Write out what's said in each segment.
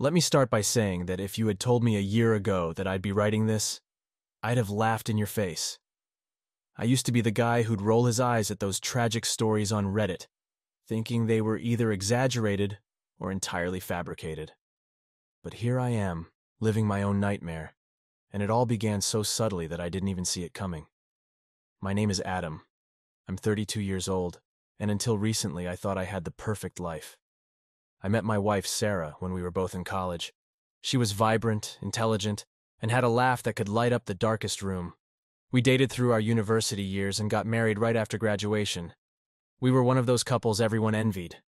Let me start by saying that if you had told me a year ago that I'd be writing this, I'd have laughed in your face. I used to be the guy who'd roll his eyes at those tragic stories on Reddit, thinking they were either exaggerated or entirely fabricated. But here I am, living my own nightmare, and it all began so subtly that I didn't even see it coming. My name is Adam. I'm 32 years old, and until recently I thought I had the perfect life. I met my wife, Sarah, when we were both in college. She was vibrant, intelligent, and had a laugh that could light up the darkest room. We dated through our university years and got married right after graduation. We were one of those couples everyone envied.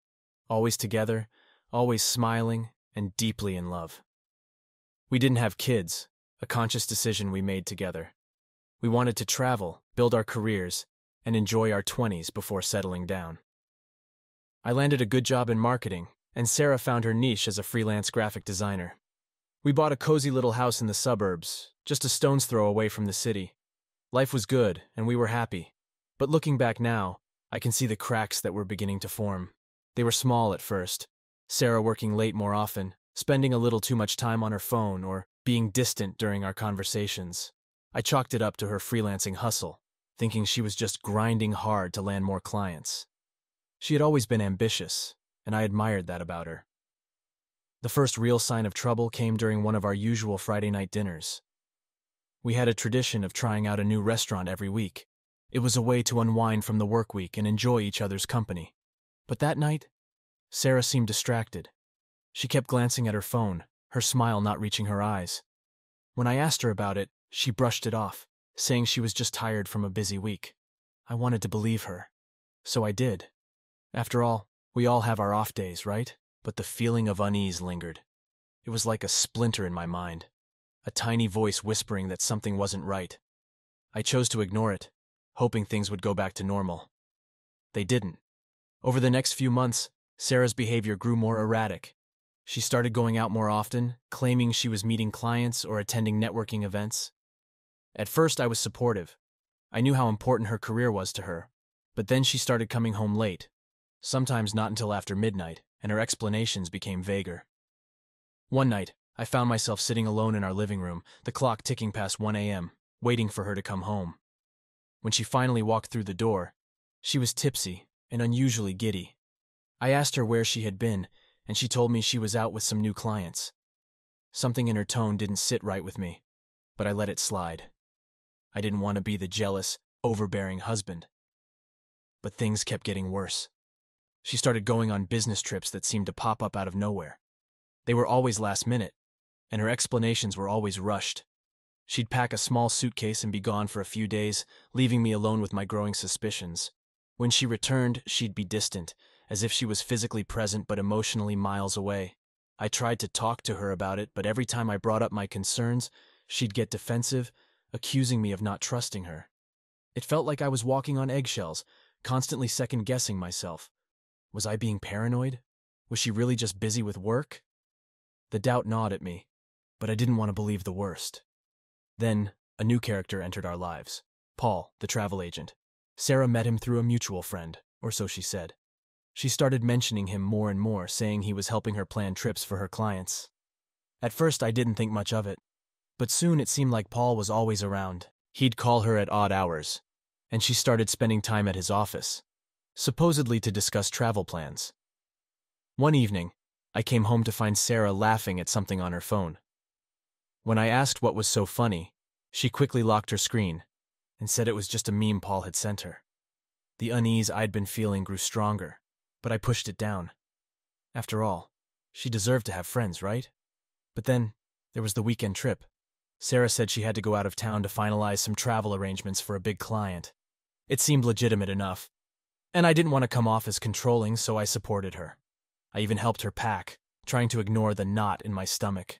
Always together, always smiling, and deeply in love. We didn't have kids, a conscious decision we made together. We wanted to travel, build our careers, and enjoy our 20s before settling down. I landed a good job in marketing, and Sarah found her niche as a freelance graphic designer. We bought a cozy little house in the suburbs, just a stone's throw away from the city. Life was good, and we were happy. But looking back now, I can see the cracks that were beginning to form. They were small at first. Sarah working late more often, spending a little too much time on her phone, or being distant during our conversations. I chalked it up to her freelancing hustle, thinking she was just grinding hard to land more clients. She had always been ambitious, and I admired that about her. The first real sign of trouble came during one of our usual Friday night dinners. We had a tradition of trying out a new restaurant every week. It was a way to unwind from the work week and enjoy each other's company. But that night, Sarah seemed distracted. She kept glancing at her phone, her smile not reaching her eyes. When I asked her about it, she brushed it off, saying she was just tired from a busy week. I wanted to believe her, so I did. After all, we all have our off days, right? But the feeling of unease lingered. It was like a splinter in my mind, a tiny voice whispering that something wasn't right. I chose to ignore it, hoping things would go back to normal. They didn't. Over the next few months, Sarah's behavior grew more erratic. She started going out more often, claiming she was meeting clients or attending networking events. At first, I was supportive. I knew how important her career was to her. But then she started coming home late, sometimes not until after midnight, and her explanations became vaguer. One night, I found myself sitting alone in our living room, the clock ticking past 1 a.m., waiting for her to come home. When she finally walked through the door, she was tipsy and unusually giddy. I asked her where she had been, and she told me she was out with some new clients. Something in her tone didn't sit right with me, but I let it slide. I didn't want to be the jealous, overbearing husband. But things kept getting worse. She started going on business trips that seemed to pop up out of nowhere. They were always last minute, and her explanations were always rushed. She'd pack a small suitcase and be gone for a few days, leaving me alone with my growing suspicions. When she returned, she'd be distant, as if she was physically present but emotionally miles away. I tried to talk to her about it, but every time I brought up my concerns, she'd get defensive, accusing me of not trusting her. It felt like I was walking on eggshells, constantly second-guessing myself. Was I being paranoid? Was she really just busy with work? The doubt gnawed at me, but I didn't want to believe the worst. Then, a new character entered our lives. Paul, the travel agent. Sarah met him through a mutual friend, or so she said. She started mentioning him more and more, saying he was helping her plan trips for her clients. At first, I didn't think much of it, but soon it seemed like Paul was always around. He'd call her at odd hours, and she started spending time at his office, supposedly to discuss travel plans. One evening, I came home to find Sarah laughing at something on her phone. When I asked what was so funny, she quickly locked her screen and said it was just a meme Paul had sent her. The unease I'd been feeling grew stronger, but I pushed it down. After all, she deserved to have friends, right? But then, there was the weekend trip. Sarah said she had to go out of town to finalize some travel arrangements for a big client. It seemed legitimate enough, and I didn't want to come off as controlling, so I supported her. I even helped her pack, trying to ignore the knot in my stomach.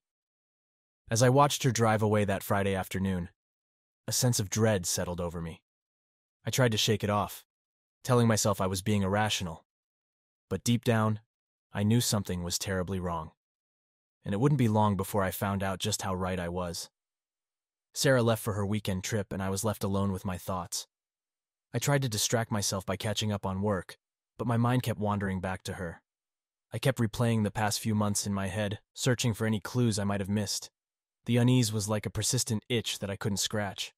As I watched her drive away that Friday afternoon, a sense of dread settled over me. I tried to shake it off, telling myself I was being irrational. But deep down, I knew something was terribly wrong. And it wouldn't be long before I found out just how right I was. Sarah left for her weekend trip, and I was left alone with my thoughts. I tried to distract myself by catching up on work, but my mind kept wandering back to her. I kept replaying the past few months in my head, searching for any clues I might have missed. The unease was like a persistent itch that I couldn't scratch.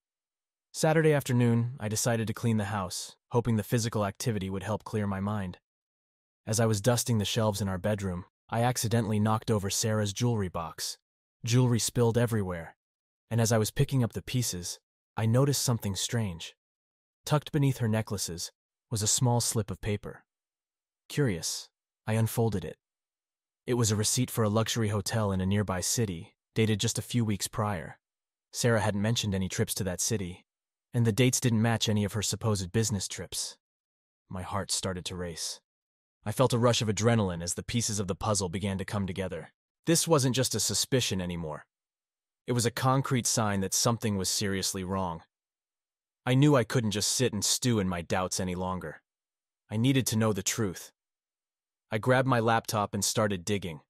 Saturday afternoon, I decided to clean the house, hoping the physical activity would help clear my mind. As I was dusting the shelves in our bedroom, I accidentally knocked over Sarah's jewelry box. Jewelry spilled everywhere, and as I was picking up the pieces, I noticed something strange. Tucked beneath her necklaces was a small slip of paper. Curious, I unfolded it. It was a receipt for a luxury hotel in a nearby city, dated just a few weeks prior. Sarah hadn't mentioned any trips to that city, and the dates didn't match any of her supposed business trips. My heart started to race. I felt a rush of adrenaline as the pieces of the puzzle began to come together. This wasn't just a suspicion anymore. It was a concrete sign that something was seriously wrong. I knew I couldn't just sit and stew in my doubts any longer. I needed to know the truth. I grabbed my laptop and started digging.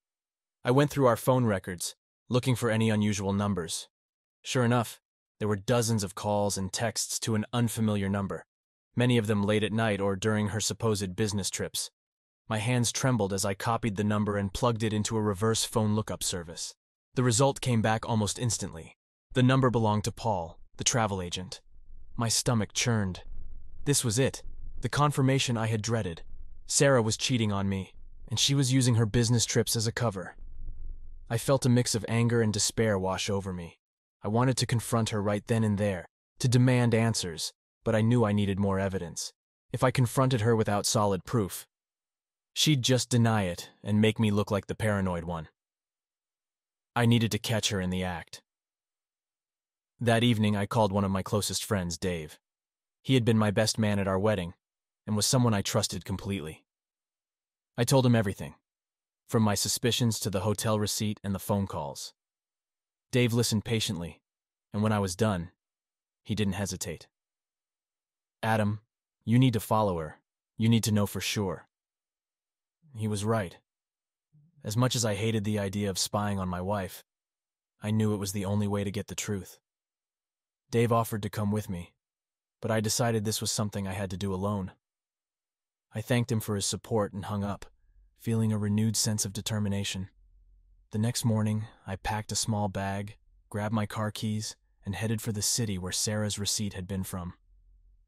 I went through our phone records, looking for any unusual numbers. Sure enough, there were dozens of calls and texts to an unfamiliar number, many of them late at night or during her supposed business trips. My hands trembled as I copied the number and plugged it into a reverse phone lookup service. The result came back almost instantly. The number belonged to Paul, the travel agent. My stomach churned. This was it, the confirmation I had dreaded. Sarah was cheating on me, and she was using her business trips as a cover. I felt a mix of anger and despair wash over me. I wanted to confront her right then and there, to demand answers, but I knew I needed more evidence. If I confronted her without solid proof, she'd just deny it and make me look like the paranoid one. I needed to catch her in the act. That evening, I called one of my closest friends, Dave. He had been my best man at our wedding, and was someone I trusted completely. I told him everything, from my suspicions to the hotel receipt and the phone calls. Dave listened patiently, and when I was done, he didn't hesitate. "Adam, you need to follow her. You need to know for sure." He was right. As much as I hated the idea of spying on my wife, I knew it was the only way to get the truth. Dave offered to come with me, but I decided this was something I had to do alone. I thanked him for his support and hung up, feeling a renewed sense of determination. The next morning, I packed a small bag, grabbed my car keys, and headed for the city where Sarah's receipt had been from.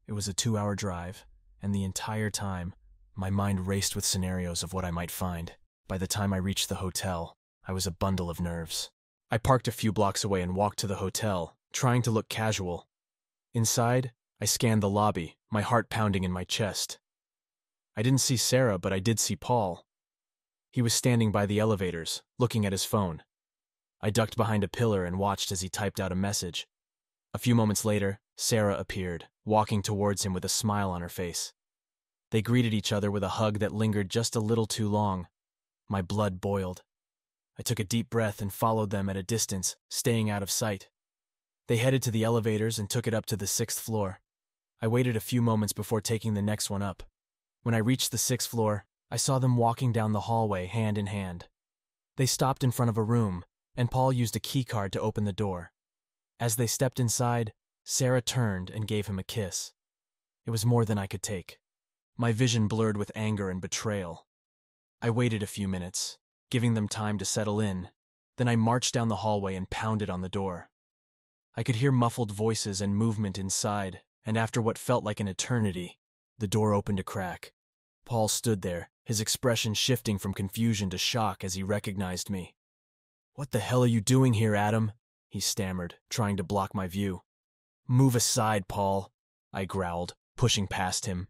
It was a 2-hour drive, and the entire time, my mind raced with scenarios of what I might find. By the time I reached the hotel, I was a bundle of nerves. I parked a few blocks away and walked to the hotel, trying to look casual. Inside, I scanned the lobby, my heart pounding in my chest. I didn't see Sarah, but I did see Paul. He was standing by the elevators, looking at his phone. I ducked behind a pillar and watched as he typed out a message. A few moments later, Sarah appeared, walking towards him with a smile on her face. They greeted each other with a hug that lingered just a little too long. My blood boiled. I took a deep breath and followed them at a distance, staying out of sight. They headed to the elevators and took it up to the 6th floor. I waited a few moments before taking the next one up. When I reached the 6th floor, I saw them walking down the hallway hand in hand. They stopped in front of a room, and Paul used a key card to open the door. As they stepped inside, Sarah turned and gave him a kiss. It was more than I could take. My vision blurred with anger and betrayal. I waited a few minutes, giving them time to settle in. Then I marched down the hallway and pounded on the door. I could hear muffled voices and movement inside, and after what felt like an eternity, the door opened a crack. Paul stood there, his expression shifting from confusion to shock as he recognized me. "What the hell are you doing here, Adam?" he stammered, trying to block my view. "Move aside, Paul," I growled, pushing past him.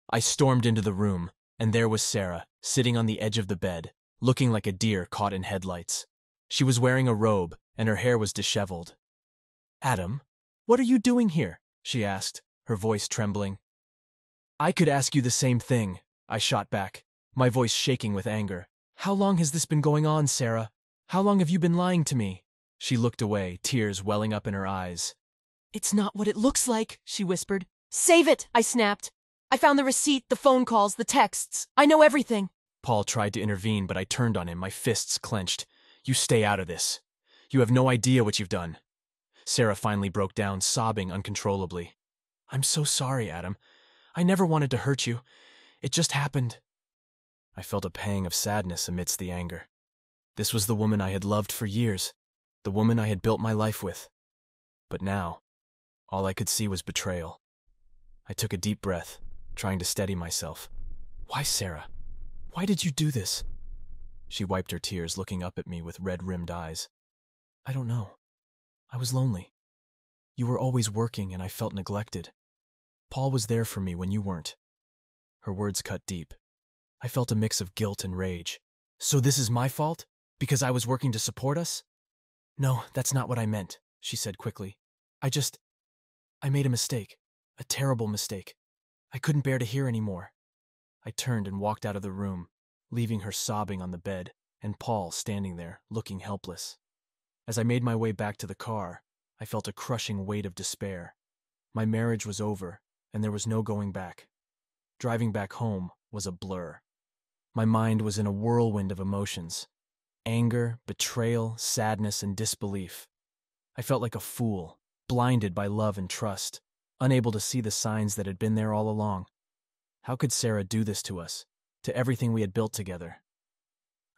I stormed into the room, and there was Sarah, sitting on the edge of the bed, looking like a deer caught in headlights. She was wearing a robe, and her hair was disheveled. "Adam, what are you doing here?" she asked, her voice trembling. "I could ask you the same thing," I shot back, my voice shaking with anger. "How long has this been going on, Sarah? How long have you been lying to me?" She looked away, tears welling up in her eyes. "It's not what it looks like," she whispered. "Save it," I snapped. "I found the receipt, the phone calls, the texts. I know everything." Paul tried to intervene, but I turned on him, my fists clenched. "You stay out of this. You have no idea what you've done." Sarah finally broke down, sobbing uncontrollably. "I'm so sorry, Adam. I never wanted to hurt you. It just happened." I felt a pang of sadness amidst the anger. This was the woman I had loved for years, the woman I had built my life with. But now, all I could see was betrayal. I took a deep breath, trying to steady myself. Why, Sarah? Why did you do this? She wiped her tears, looking up at me with red-rimmed eyes. I don't know. I was lonely. You were always working and I felt neglected. Paul was there for me when you weren't. Her words cut deep. I felt a mix of guilt and rage. So this is my fault? Because I was working to support us? No, that's not what I meant, she said quickly. I made a mistake. A terrible mistake. I couldn't bear to hear anymore. I turned and walked out of the room, leaving her sobbing on the bed, and Paul standing there, looking helpless. As I made my way back to the car, I felt a crushing weight of despair. My marriage was over, and there was no going back. Driving back home was a blur. My mind was in a whirlwind of emotions. Anger, betrayal, sadness, and disbelief. I felt like a fool, blinded by love and trust, unable to see the signs that had been there all along. How could Sarah do this to us, to everything we had built together?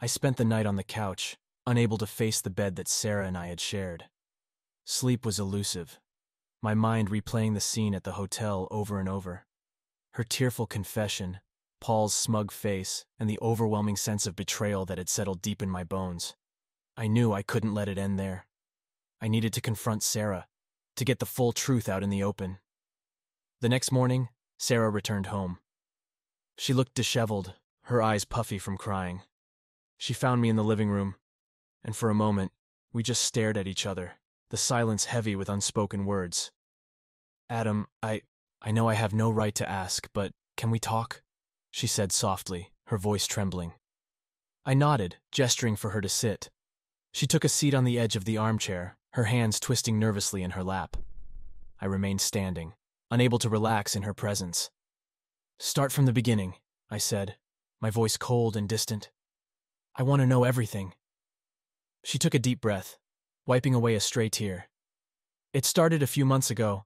I spent the night on the couch, unable to face the bed that Sarah and I had shared. Sleep was elusive, my mind replaying the scene at the hotel over and over. Her tearful confession, Paul's smug face, and the overwhelming sense of betrayal that had settled deep in my bones. I knew I couldn't let it end there. I needed to confront Sarah, to get the full truth out in the open. The next morning, Sarah returned home. She looked disheveled, her eyes puffy from crying. She found me in the living room, and for a moment, we just stared at each other, the silence heavy with unspoken words. Adam, I know I have no right to ask, but can we talk? She said softly, her voice trembling. I nodded, gesturing for her to sit. She took a seat on the edge of the armchair, her hands twisting nervously in her lap. I remained standing, unable to relax in her presence. Start from the beginning, I said, my voice cold and distant. I want to know everything. She took a deep breath, wiping away a stray tear. It started a few months ago.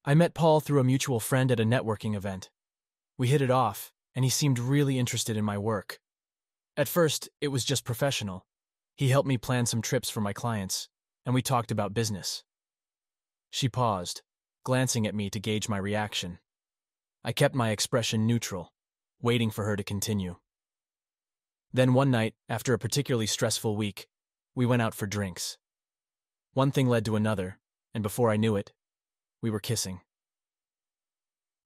I met Paul through a mutual friend at a networking event. We hit it off, and he seemed really interested in my work. At first, it was just professional. He helped me plan some trips for my clients, and we talked about business. She paused, glancing at me to gauge my reaction. I kept my expression neutral, waiting for her to continue. Then one night, after a particularly stressful week, we went out for drinks. One thing led to another, and before I knew it, we were kissing.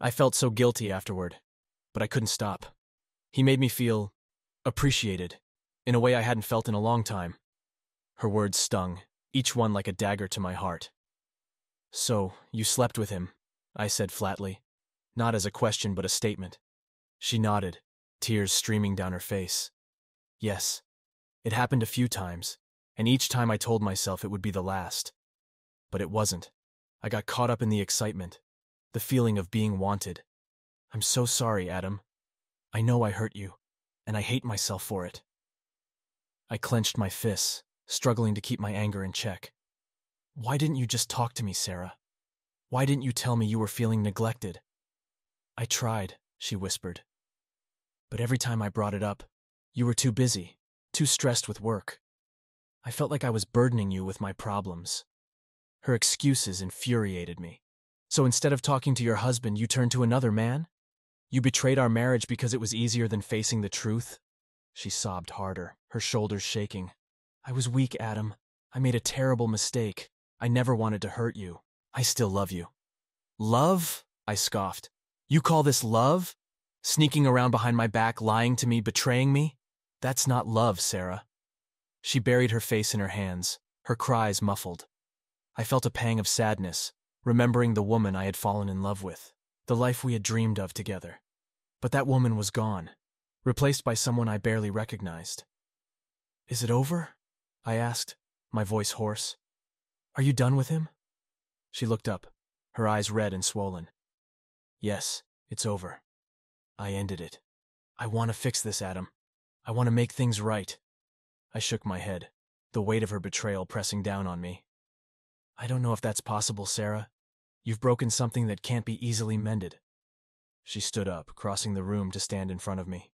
I felt so guilty afterward, but I couldn't stop. He made me feel appreciated, in a way I hadn't felt in a long time. Her words stung, each one like a dagger to my heart. So, you slept with him, I said flatly, not as a question but a statement. She nodded, tears streaming down her face. Yes, it happened a few times, and each time I told myself it would be the last. But it wasn't. I got caught up in the excitement, the feeling of being wanted. I'm so sorry, Adam. I know I hurt you, and I hate myself for it. I clenched my fists, struggling to keep my anger in check. Why didn't you just talk to me, Sarah? Why didn't you tell me you were feeling neglected? I tried, she whispered. But every time I brought it up, you were too busy, too stressed with work. I felt like I was burdening you with my problems. Her excuses infuriated me. So instead of talking to your husband, you turned to another man? You betrayed our marriage because it was easier than facing the truth? She sobbed harder, her shoulders shaking. I was weak, Adam. I made a terrible mistake. I never wanted to hurt you. I still love you. Love? I scoffed. You call this love? Sneaking around behind my back, lying to me, betraying me? That's not love, Sarah. She buried her face in her hands, her cries muffled. I felt a pang of sadness, remembering the woman I had fallen in love with, the life we had dreamed of together. But that woman was gone, replaced by someone I barely recognized. Is it over? I asked, my voice hoarse. Are you done with him? She looked up, her eyes red and swollen. Yes, it's over. I ended it. I want to fix this, Adam. I want to make things right. I shook my head, the weight of her betrayal pressing down on me. I don't know if that's possible, Sarah. You've broken something that can't be easily mended. She stood up, crossing the room to stand in front of me.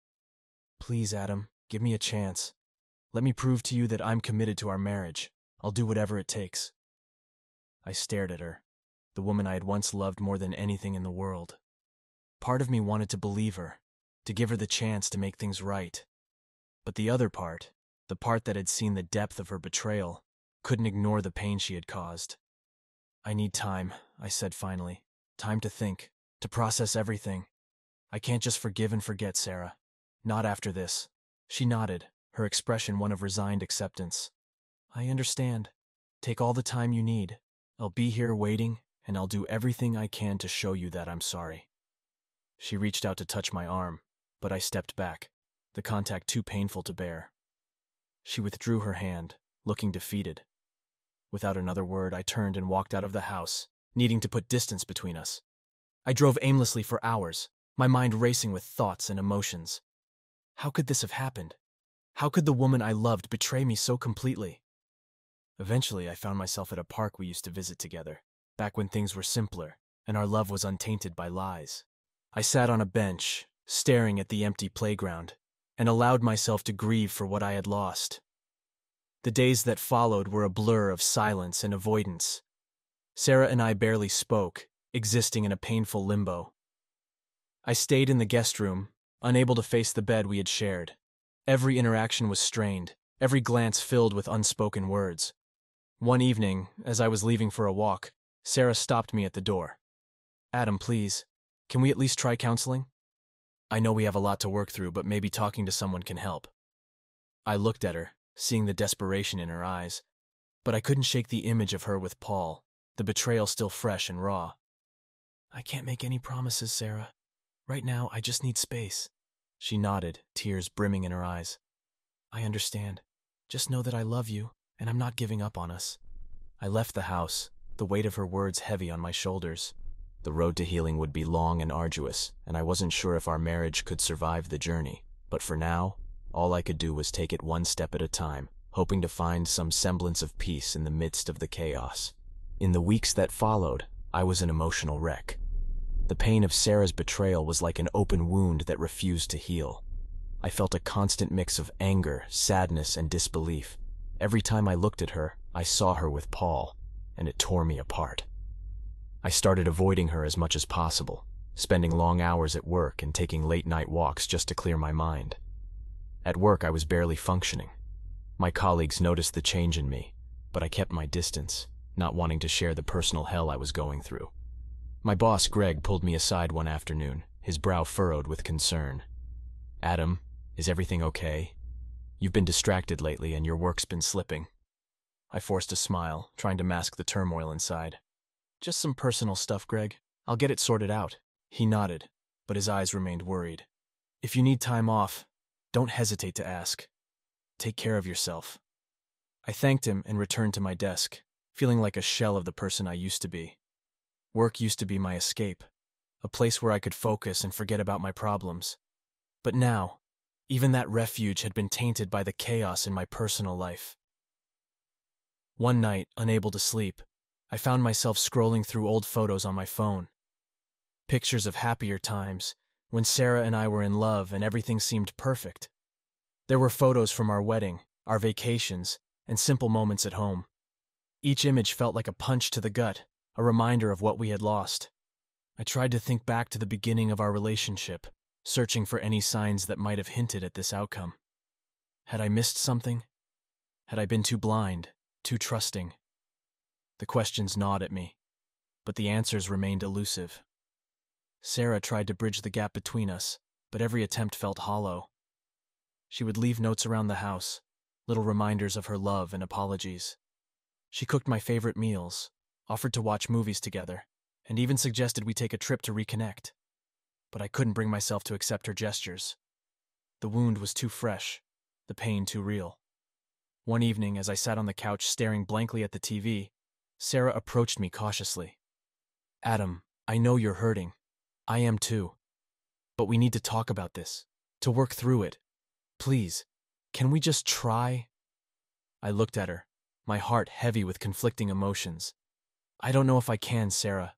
Please, Adam, give me a chance. Let me prove to you that I'm committed to our marriage. I'll do whatever it takes. I stared at her, the woman I had once loved more than anything in the world. Part of me wanted to believe her, to give her the chance to make things right. But the other part, the part that had seen the depth of her betrayal, couldn't ignore the pain she had caused. I need time, I said finally. Time to think, to process everything. I can't just forgive and forget, Sarah. Not after this. She nodded, her expression one of resigned acceptance. I understand. Take all the time you need. I'll be here waiting, and I'll do everything I can to show you that I'm sorry. She reached out to touch my arm, but I stepped back, the contact too painful to bear. She withdrew her hand, looking defeated. Without another word, I turned and walked out of the house, needing to put distance between us. I drove aimlessly for hours, my mind racing with thoughts and emotions. How could this have happened? How could the woman I loved betray me so completely? Eventually, I found myself at a park we used to visit together, back when things were simpler and our love was untainted by lies. I sat on a bench, staring at the empty playground, and allowed myself to grieve for what I had lost. The days that followed were a blur of silence and avoidance. Sarah and I barely spoke, existing in a painful limbo. I stayed in the guest room, unable to face the bed we had shared. Every interaction was strained, every glance filled with unspoken words. One evening, as I was leaving for a walk, Sarah stopped me at the door. Adam, please, can we at least try counseling? I know we have a lot to work through, but maybe talking to someone can help. I looked at her, seeing the desperation in her eyes, but I couldn't shake the image of her with Paul, the betrayal still fresh and raw. I can't make any promises, Sarah. Right now, I just need space. She nodded, tears brimming in her eyes. I understand. Just know that I love you, and I'm not giving up on us. I left the house, the weight of her words heavy on my shoulders. The road to healing would be long and arduous, and I wasn't sure if our marriage could survive the journey. But for now, all I could do was take it one step at a time, hoping to find some semblance of peace in the midst of the chaos. In the weeks that followed, I was an emotional wreck. The pain of Sarah's betrayal was like an open wound that refused to heal. I felt a constant mix of anger, sadness, and disbelief. Every time I looked at her, I saw her with Paul, and it tore me apart. I started avoiding her as much as possible, spending long hours at work and taking late-night walks just to clear my mind. At work, I was barely functioning. My colleagues noticed the change in me, but I kept my distance, not wanting to share the personal hell I was going through. My boss, Greg, pulled me aside one afternoon, his brow furrowed with concern. Adam, is everything okay? You've been distracted lately and your work's been slipping. I forced a smile, trying to mask the turmoil inside. Just some personal stuff, Greg. I'll get it sorted out. He nodded, but his eyes remained worried. If you need time off, don't hesitate to ask. Take care of yourself. I thanked him and returned to my desk, feeling like a shell of the person I used to be. Work used to be my escape, a place where I could focus and forget about my problems. But now, even that refuge had been tainted by the chaos in my personal life. One night, unable to sleep, I found myself scrolling through old photos on my phone. Pictures of happier times, when Sarah and I were in love and everything seemed perfect. There were photos from our wedding, our vacations, and simple moments at home. Each image felt like a punch to the gut, a reminder of what we had lost. I tried to think back to the beginning of our relationship, searching for any signs that might have hinted at this outcome. Had I missed something? Had I been too blind, too trusting? The questions gnawed at me, but the answers remained elusive. Sarah tried to bridge the gap between us, but every attempt felt hollow. She would leave notes around the house, little reminders of her love and apologies. She cooked my favorite meals, offered to watch movies together, and even suggested we take a trip to reconnect. But I couldn't bring myself to accept her gestures. The wound was too fresh, the pain too real. One evening, as I sat on the couch staring blankly at the TV, Sarah approached me cautiously. Adam, I know you're hurting. I am too. But we need to talk about this, to work through it. Please, can we just try? I looked at her, my heart heavy with conflicting emotions. I don't know if I can, Sarah.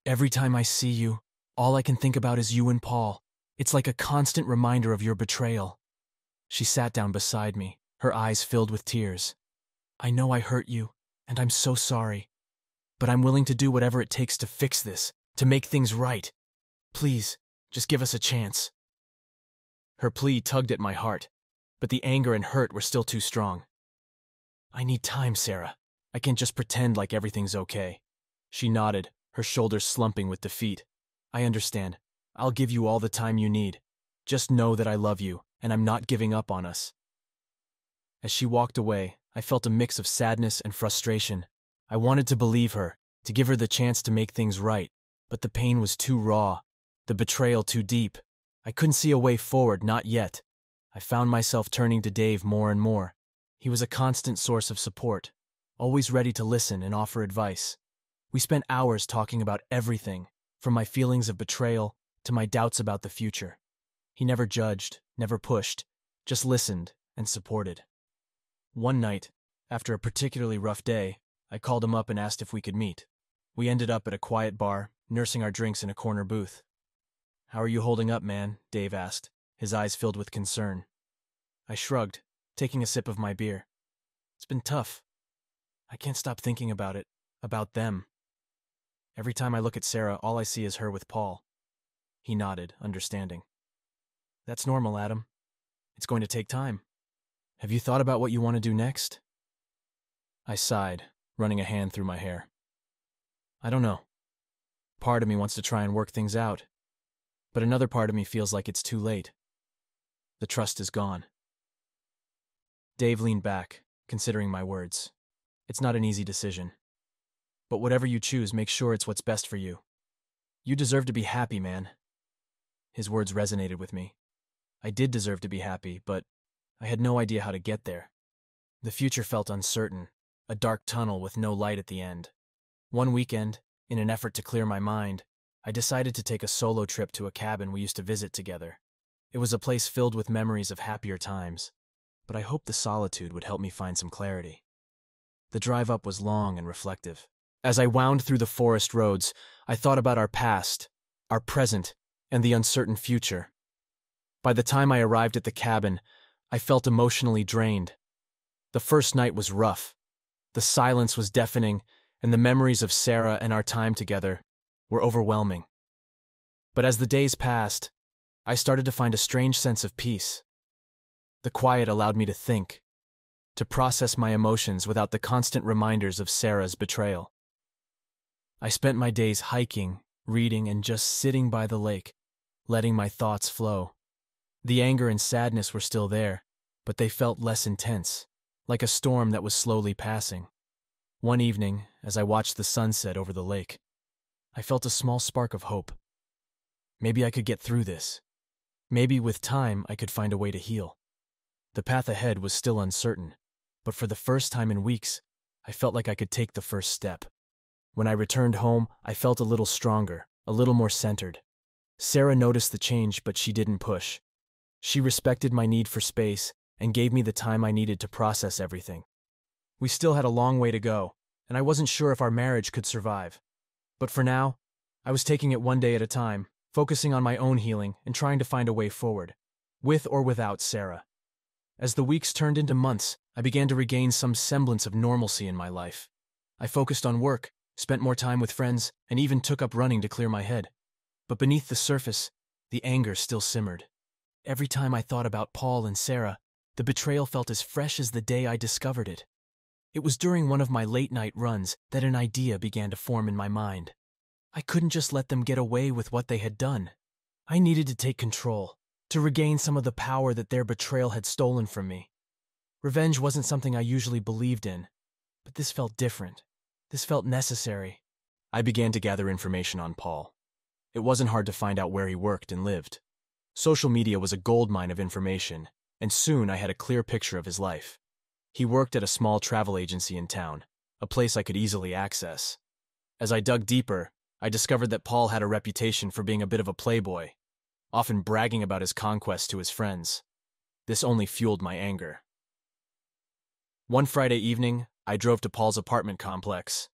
Every time I see you, all I can think about is you and Paul. It's like a constant reminder of your betrayal. She sat down beside me, her eyes filled with tears. I know I hurt you, and I'm so sorry. But I'm willing to do whatever it takes to fix this, to make things right. Please, just give us a chance. Her plea tugged at my heart, but the anger and hurt were still too strong. I need time, Sarah. I can't just pretend like everything's okay. She nodded, her shoulders slumping with defeat. I understand. I'll give you all the time you need. Just know that I love you, and I'm not giving up on us. As she walked away, I felt a mix of sadness and frustration. I wanted to believe her, to give her the chance to make things right, but the pain was too raw, the betrayal too deep. I couldn't see a way forward, not yet. I found myself turning to Dave more and more. He was a constant source of support, always ready to listen and offer advice. We spent hours talking about everything, from my feelings of betrayal to my doubts about the future. He never judged, never pushed, just listened and supported. One night, after a particularly rough day, I called him up and asked if we could meet. We ended up at a quiet bar, nursing our drinks in a corner booth. "How are you holding up, man?" Dave asked, his eyes filled with concern. I shrugged, taking a sip of my beer. It's been tough. I can't stop thinking about it, about them. Every time I look at Sarah, all I see is her with Paul. He nodded, understanding. That's normal, Adam. It's going to take time. Have you thought about what you want to do next? I sighed, running a hand through my hair. I don't know. Part of me wants to try and work things out, but another part of me feels like it's too late. The trust is gone. Dave leaned back, considering my words. It's not an easy decision. But whatever you choose, make sure it's what's best for you. You deserve to be happy, man. His words resonated with me. I did deserve to be happy, but I had no idea how to get there. The future felt uncertain, a dark tunnel with no light at the end. One weekend, in an effort to clear my mind, I decided to take a solo trip to a cabin we used to visit together. It was a place filled with memories of happier times, but I hoped the solitude would help me find some clarity. The drive up was long and reflective. As I wound through the forest roads, I thought about our past, our present, and the uncertain future. By the time I arrived at the cabin, I felt emotionally drained. The first night was rough. The silence was deafening, and the memories of Sarah and our time together were overwhelming. But as the days passed, I started to find a strange sense of peace. The quiet allowed me to think, to process my emotions without the constant reminders of Sarah's betrayal. I spent my days hiking, reading, and just sitting by the lake, letting my thoughts flow. The anger and sadness were still there, but they felt less intense, like a storm that was slowly passing. One evening, as I watched the sunset over the lake, I felt a small spark of hope. Maybe I could get through this. Maybe with time I could find a way to heal. The path ahead was still uncertain, but for the first time in weeks, I felt like I could take the first step. When I returned home, I felt a little stronger, a little more centered. Sarah noticed the change, but she didn't push. She respected my need for space and gave me the time I needed to process everything. We still had a long way to go, and I wasn't sure if our marriage could survive. But for now, I was taking it one day at a time, focusing on my own healing and trying to find a way forward, with or without Sarah. As the weeks turned into months, I began to regain some semblance of normalcy in my life. I focused on work, spent more time with friends, and even took up running to clear my head. But beneath the surface, the anger still simmered. Every time I thought about Paul and Sarah, the betrayal felt as fresh as the day I discovered it. It was during one of my late-night runs that an idea began to form in my mind. I couldn't just let them get away with what they had done. I needed to take control, to regain some of the power that their betrayal had stolen from me. Revenge wasn't something I usually believed in, but this felt different. This felt necessary. I began to gather information on Paul. It wasn't hard to find out where he worked and lived. Social media was a goldmine of information, and soon I had a clear picture of his life. He worked at a small travel agency in town, a place I could easily access. As I dug deeper, I discovered that Paul had a reputation for being a bit of a playboy, often bragging about his conquests to his friends. This only fueled my anger. One Friday evening, I drove to Paul's apartment complex.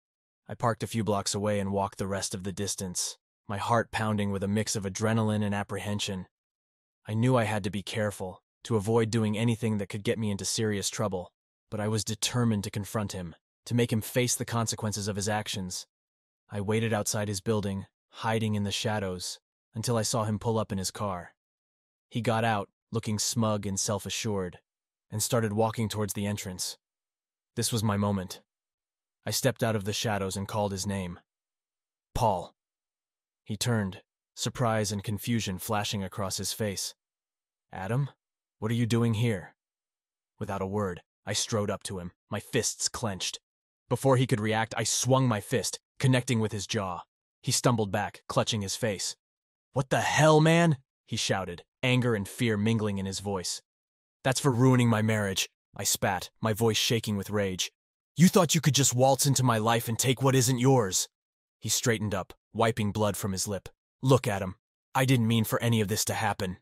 I parked a few blocks away and walked the rest of the distance, my heart pounding with a mix of adrenaline and apprehension. I knew I had to be careful, to avoid doing anything that could get me into serious trouble, but I was determined to confront him, to make him face the consequences of his actions. I waited outside his building, hiding in the shadows, until I saw him pull up in his car. He got out, looking smug and self-assured, and started walking towards the entrance. This was my moment. I stepped out of the shadows and called his name. Paul. He turned, surprise and confusion flashing across his face. Adam? What are you doing here? Without a word, I strode up to him, my fists clenched. Before he could react, I swung my fist, connecting with his jaw. He stumbled back, clutching his face. What the hell, man? He shouted, anger and fear mingling in his voice. That's for ruining my marriage, I spat, my voice shaking with rage. You thought you could just waltz into my life and take what isn't yours. He straightened up, wiping blood from his lip. Look, Adam, I didn't mean for any of this to happen.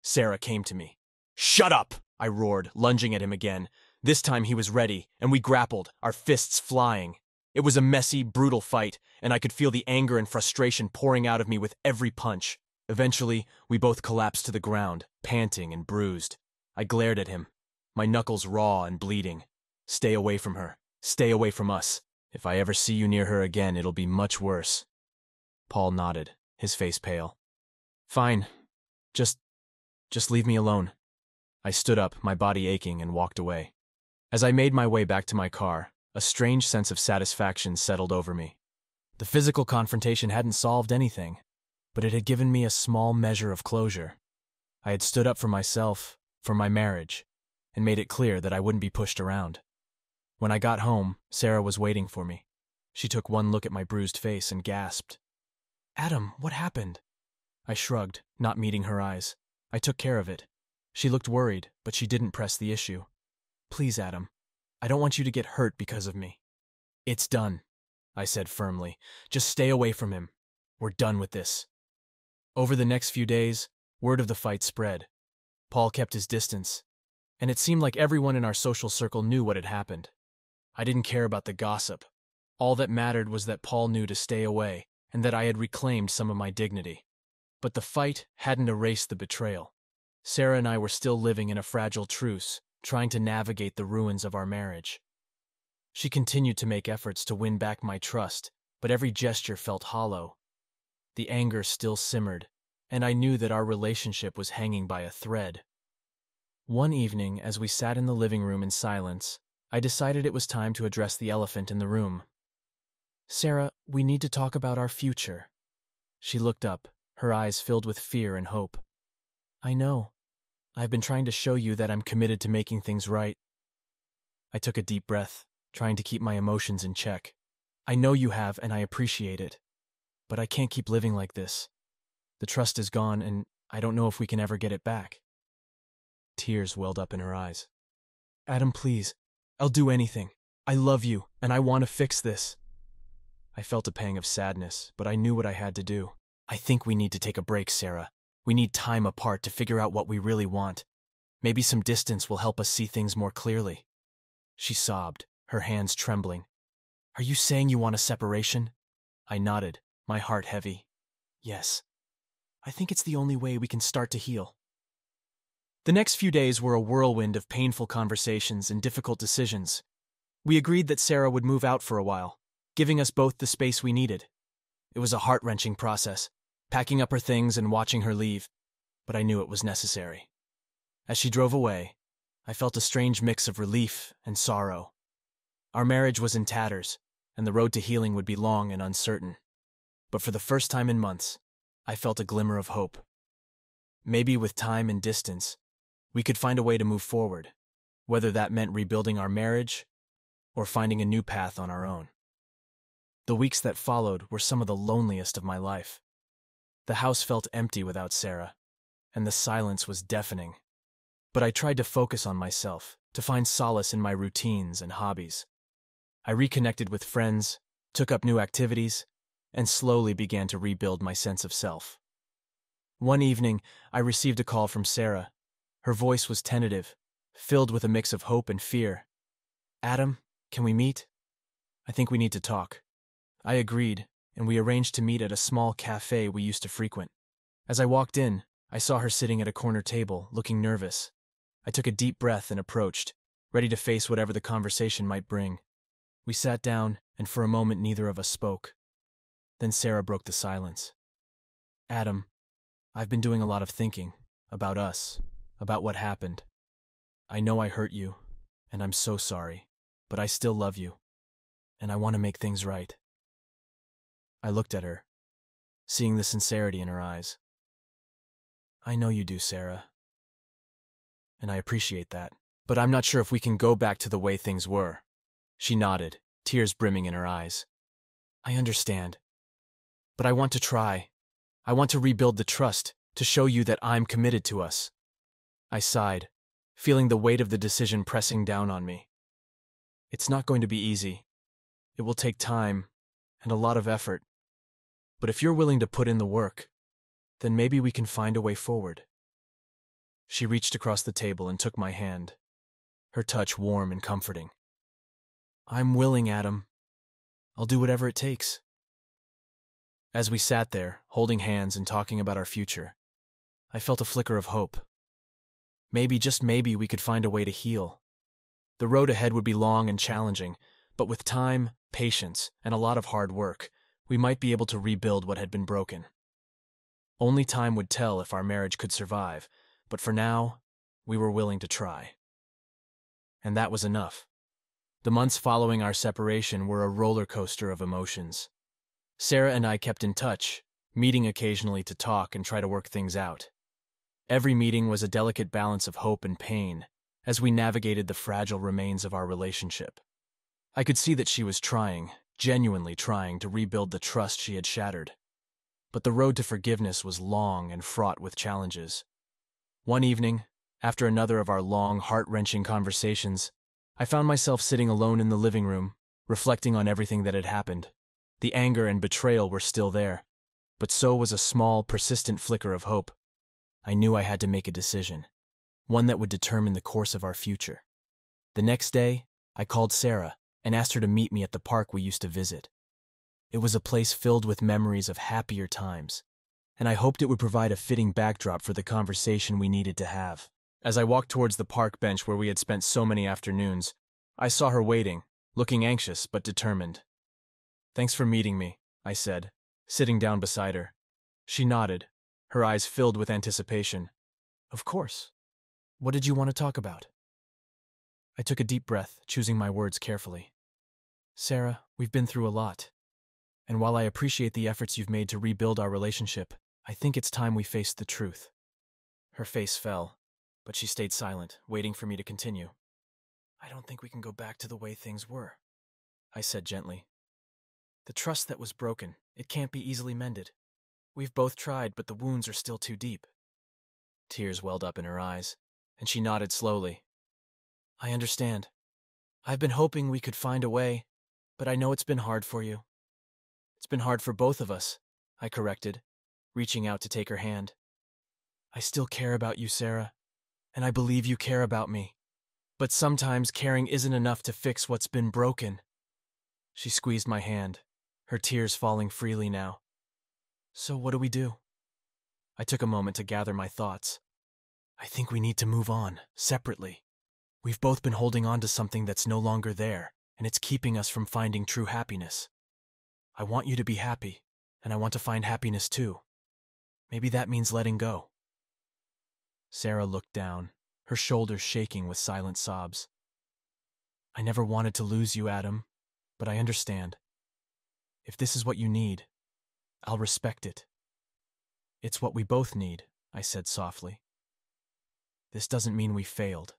Sarah came to me. Shut up, I roared, lunging at him again. This time he was ready, and we grappled, our fists flying. It was a messy, brutal fight, and I could feel the anger and frustration pouring out of me with every punch. Eventually, we both collapsed to the ground, panting and bruised. I glared at him, my knuckles raw and bleeding. Stay away from her. Stay away from us. If I ever see you near her again, it'll be much worse. Paul nodded, his face pale. Fine. Just leave me alone. I stood up, my body aching, and walked away. As I made my way back to my car, a strange sense of satisfaction settled over me. The physical confrontation hadn't solved anything, but it had given me a small measure of closure. I had stood up for myself, for my marriage, and made it clear that I wouldn't be pushed around. When I got home, Sarah was waiting for me. She took one look at my bruised face and gasped. Adam, what happened? I shrugged, not meeting her eyes. I took care of it. She looked worried, but she didn't press the issue. Please, Adam, I don't want you to get hurt because of me. It's done, I said firmly. Just stay away from him. We're done with this. Over the next few days, word of the fight spread. Paul kept his distance, and it seemed like everyone in our social circle knew what had happened. I didn't care about the gossip. All that mattered was that Paul knew to stay away, and that I had reclaimed some of my dignity. But the fight hadn't erased the betrayal. Sarah and I were still living in a fragile truce, trying to navigate the ruins of our marriage. She continued to make efforts to win back my trust, but every gesture felt hollow. The anger still simmered, and I knew that our relationship was hanging by a thread. One evening, as we sat in the living room in silence, I decided it was time to address the elephant in the room. Sarah, we need to talk about our future. She looked up, her eyes filled with fear and hope. I know. I've been trying to show you that I'm committed to making things right. I took a deep breath, trying to keep my emotions in check. I know you have, and I appreciate it. But I can't keep living like this. The trust is gone, and I don't know if we can ever get it back. Tears welled up in her eyes. Adam, please. I'll do anything. I love you, and I want to fix this. I felt a pang of sadness, but I knew what I had to do. I think we need to take a break, Sarah. We need time apart to figure out what we really want. Maybe some distance will help us see things more clearly. She sobbed, her hands trembling. Are you saying you want a separation? I nodded, my heart heavy. Yes. I think it's the only way we can start to heal. The next few days were a whirlwind of painful conversations and difficult decisions. We agreed that Sarah would move out for a while, giving us both the space we needed. It was a heart-wrenching process, packing up her things and watching her leave, but I knew it was necessary. As she drove away, I felt a strange mix of relief and sorrow. Our marriage was in tatters, and the road to healing would be long and uncertain. But for the first time in months, I felt a glimmer of hope. Maybe with time and distance, we could find a way to move forward, whether that meant rebuilding our marriage or finding a new path on our own. The weeks that followed were some of the loneliest of my life. The house felt empty without Sarah, and the silence was deafening. But I tried to focus on myself, to find solace in my routines and hobbies. I reconnected with friends, took up new activities, and slowly began to rebuild my sense of self. One evening, I received a call from Sarah. Her voice was tentative, filled with a mix of hope and fear. Adam, can we meet? I think we need to talk. I agreed, and we arranged to meet at a small cafe we used to frequent. As I walked in, I saw her sitting at a corner table, looking nervous. I took a deep breath and approached, ready to face whatever the conversation might bring. We sat down, and for a moment neither of us spoke. Then Sarah broke the silence. Adam, I've been doing a lot of thinking about us, about what happened. I know I hurt you, and I'm so sorry, but I still love you, and I want to make things right. I looked at her, seeing the sincerity in her eyes. I know you do, Sarah, and I appreciate that, but I'm not sure if we can go back to the way things were. She nodded, tears brimming in her eyes. I understand, but I want to try. I want to rebuild the trust, to show you that I'm committed to us. I sighed, feeling the weight of the decision pressing down on me. It's not going to be easy. It will take time and a lot of effort. But if you're willing to put in the work, then maybe we can find a way forward. She reached across the table and took my hand, her touch warm and comforting. I'm willing, Adam. I'll do whatever it takes. As we sat there, holding hands and talking about our future, I felt a flicker of hope. Maybe, just maybe, we could find a way to heal. The road ahead would be long and challenging, but with time, patience, and a lot of hard work, we might be able to rebuild what had been broken. Only time would tell if our marriage could survive, but for now, we were willing to try. And that was enough. The months following our separation were a roller coaster of emotions. Sarah and I kept in touch, meeting occasionally to talk and try to work things out. Every meeting was a delicate balance of hope and pain as we navigated the fragile remains of our relationship. I could see that she was trying, genuinely trying, to rebuild the trust she had shattered. But the road to forgiveness was long and fraught with challenges. One evening, after another of our long, heart-wrenching conversations, I found myself sitting alone in the living room, reflecting on everything that had happened. The anger and betrayal were still there, but so was a small, persistent flicker of hope. I knew I had to make a decision, one that would determine the course of our future. The next day, I called Sarah and asked her to meet me at the park we used to visit. It was a place filled with memories of happier times, and I hoped it would provide a fitting backdrop for the conversation we needed to have. As I walked towards the park bench where we had spent so many afternoons, I saw her waiting, looking anxious but determined. Thanks for meeting me, I said, sitting down beside her. She nodded, her eyes filled with anticipation. Of course. What did you want to talk about? I took a deep breath, choosing my words carefully. Sarah, we've been through a lot. And while I appreciate the efforts you've made to rebuild our relationship, I think it's time we faced the truth. Her face fell, but she stayed silent, waiting for me to continue. I don't think we can go back to the way things were, I said gently. The trust that was broken, it can't be easily mended. We've both tried, but the wounds are still too deep. Tears welled up in her eyes, and she nodded slowly. I understand. I've been hoping we could find a way, but I know it's been hard for you. It's been hard for both of us, I corrected, reaching out to take her hand. I still care about you, Sarah, and I believe you care about me. But sometimes caring isn't enough to fix what's been broken. She squeezed my hand, her tears falling freely now. So what do we do? I took a moment to gather my thoughts. I think we need to move on, separately. We've both been holding on to something that's no longer there, and it's keeping us from finding true happiness. I want you to be happy, and I want to find happiness too. Maybe that means letting go. Sarah looked down, her shoulders shaking with silent sobs. I never wanted to lose you, Adam, but I understand. If this is what you need, I'll respect it. It's what we both need, I said softly. This doesn't mean we failed.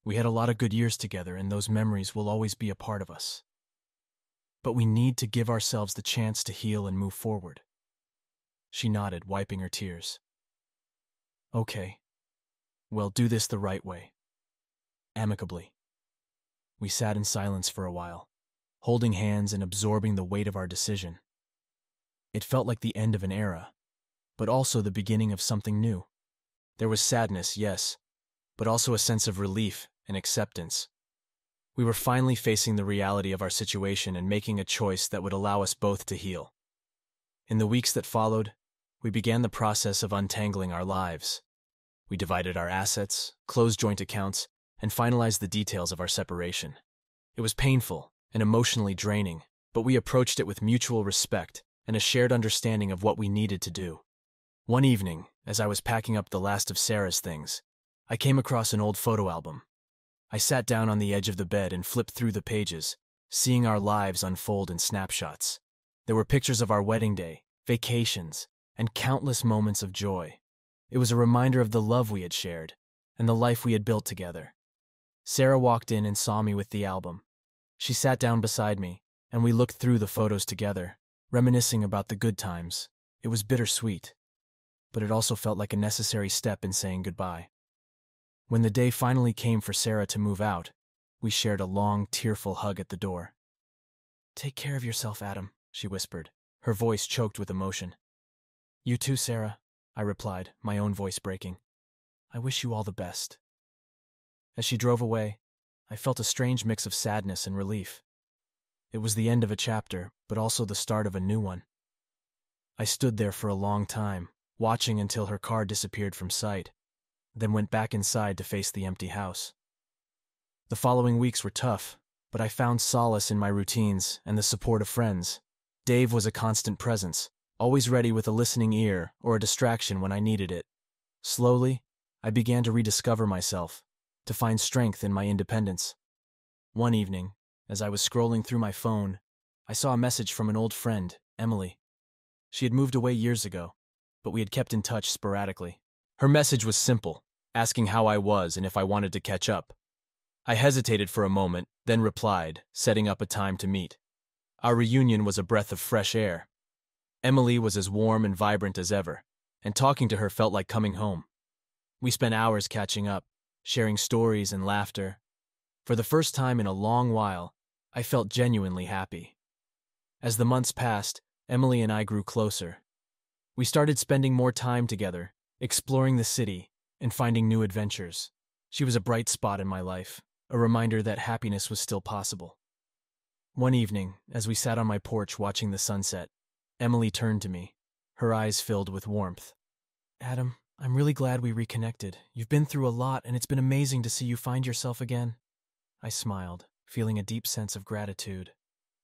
We had a lot of good years together, and those memories will always be a part of us. But we need to give ourselves the chance to heal and move forward. She nodded, wiping her tears. Okay. Well, do this the right way. Amicably. We sat in silence for a while, holding hands and absorbing the weight of our decision. It felt like the end of an era, but also the beginning of something new. There was sadness, yes, but also a sense of relief and acceptance. We were finally facing the reality of our situation and making a choice that would allow us both to heal. In the weeks that followed, we began the process of untangling our lives. We divided our assets, closed joint accounts, and finalized the details of our separation. It was painful and emotionally draining, but we approached it with mutual respect and a shared understanding of what we needed to do. One evening, as I was packing up the last of Sarah's things, I came across an old photo album. I sat down on the edge of the bed and flipped through the pages, seeing our lives unfold in snapshots. There were pictures of our wedding day, vacations, and countless moments of joy. It was a reminder of the love we had shared and the life we had built together. Sarah walked in and saw me with the album. She sat down beside me, and we looked through the photos together, reminiscing about the good times. It was bittersweet, but it also felt like a necessary step in saying goodbye. When the day finally came for Sarah to move out, we shared a long, tearful hug at the door. "Take care of yourself, Adam," she whispered, her voice choked with emotion. "You too, Sarah," I replied, my own voice breaking. "I wish you all the best." As she drove away, I felt a strange mix of sadness and relief. It was the end of a chapter, but also the start of a new one. I stood there for a long time, watching until her car disappeared from sight, then went back inside to face the empty house. The following weeks were tough, but I found solace in my routines and the support of friends. Dave was a constant presence, always ready with a listening ear or a distraction when I needed it. Slowly, I began to rediscover myself, to find strength in my independence. One evening, as I was scrolling through my phone, I saw a message from an old friend, Emily. She had moved away years ago, but we had kept in touch sporadically. Her message was simple, asking how I was and if I wanted to catch up. I hesitated for a moment, then replied, setting up a time to meet. Our reunion was a breath of fresh air. Emily was as warm and vibrant as ever, and talking to her felt like coming home. We spent hours catching up, sharing stories and laughter. For the first time in a long while, I felt genuinely happy. As the months passed, Emily and I grew closer. We started spending more time together, exploring the city, and finding new adventures. She was a bright spot in my life, a reminder that happiness was still possible. One evening, as we sat on my porch watching the sunset, Emily turned to me, her eyes filled with warmth. "Adam, I'm really glad we reconnected. You've been through a lot, and it's been amazing to see you find yourself again." I smiled, feeling a deep sense of gratitude.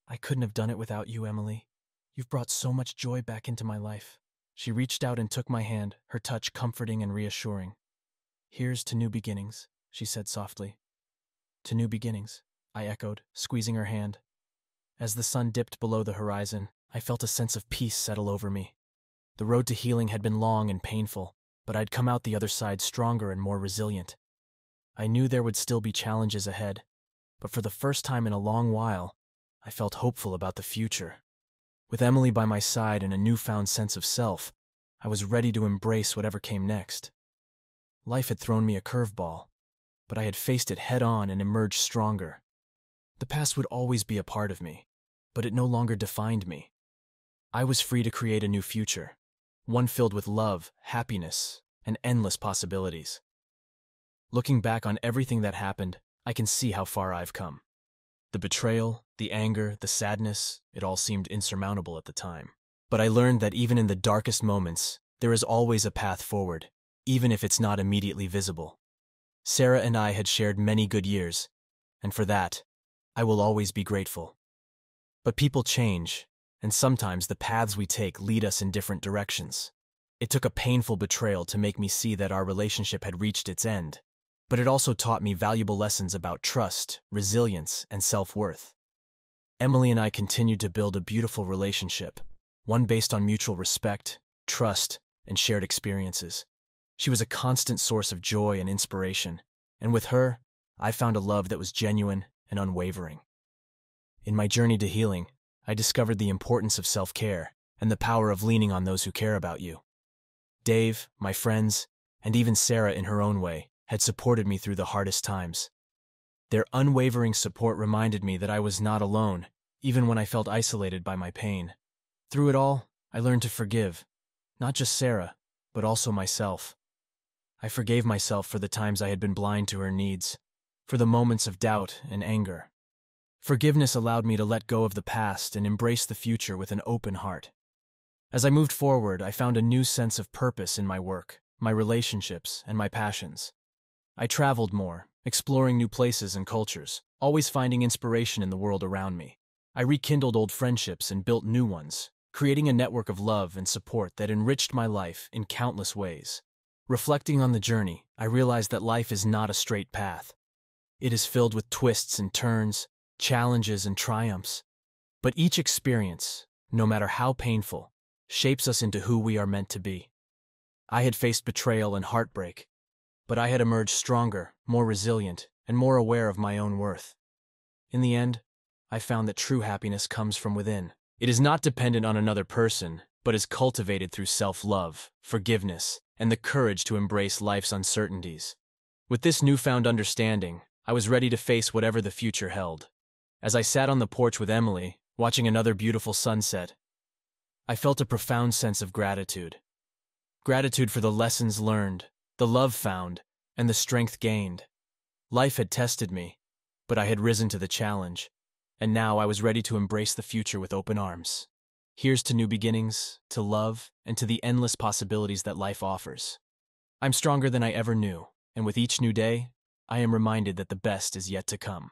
"I couldn't have done it without you, Emily. You've brought so much joy back into my life." She reached out and took my hand, her touch comforting and reassuring. "Here's to new beginnings," she said softly. "To new beginnings," I echoed, squeezing her hand. As the sun dipped below the horizon, I felt a sense of peace settle over me. The road to healing had been long and painful, but I'd come out the other side stronger and more resilient. I knew there would still be challenges ahead, but for the first time in a long while, I felt hopeful about the future. With Emily by my side and a newfound sense of self, I was ready to embrace whatever came next. Life had thrown me a curveball, but I had faced it head-on and emerged stronger. The past would always be a part of me, but it no longer defined me. I was free to create a new future, one filled with love, happiness, and endless possibilities. Looking back on everything that happened, I can see how far I've come. The betrayal, the anger, the sadness, it all seemed insurmountable at the time. But I learned that even in the darkest moments, there is always a path forward, even if it's not immediately visible. Sarah and I had shared many good years, and for that, I will always be grateful. But people change, and sometimes the paths we take lead us in different directions. It took a painful betrayal to make me see that our relationship had reached its end, but it also taught me valuable lessons about trust, resilience, and self-worth. Emily and I continued to build a beautiful relationship, one based on mutual respect, trust, and shared experiences. She was a constant source of joy and inspiration, and with her, I found a love that was genuine and unwavering. In my journey to healing, I discovered the importance of self-care and the power of leaning on those who care about you. Dave, my friends, and even Sarah in her own way, had supported me through the hardest times. Their unwavering support reminded me that I was not alone, even when I felt isolated by my pain. Through it all, I learned to forgive, not just Sarah, but also myself. I forgave myself for the times I had been blind to her needs, for the moments of doubt and anger. Forgiveness allowed me to let go of the past and embrace the future with an open heart. As I moved forward, I found a new sense of purpose in my work, my relationships, and my passions. I traveled more, exploring new places and cultures, always finding inspiration in the world around me. I rekindled old friendships and built new ones, creating a network of love and support that enriched my life in countless ways. Reflecting on the journey, I realized that life is not a straight path. It is filled with twists and turns, challenges and triumphs. But each experience, no matter how painful, shapes us into who we are meant to be. I had faced betrayal and heartbreak, but I had emerged stronger, more resilient, and more aware of my own worth. In the end, I found that true happiness comes from within. It is not dependent on another person, but is cultivated through self-love, forgiveness, and the courage to embrace life's uncertainties. With this newfound understanding, I was ready to face whatever the future held. As I sat on the porch with Emily, watching another beautiful sunset, I felt a profound sense of gratitude. Gratitude for the lessons learned, the love found, and the strength gained. Life had tested me, but I had risen to the challenge, and now I was ready to embrace the future with open arms. Here's to new beginnings, to love, and to the endless possibilities that life offers. I'm stronger than I ever knew, and with each new day, I am reminded that the best is yet to come.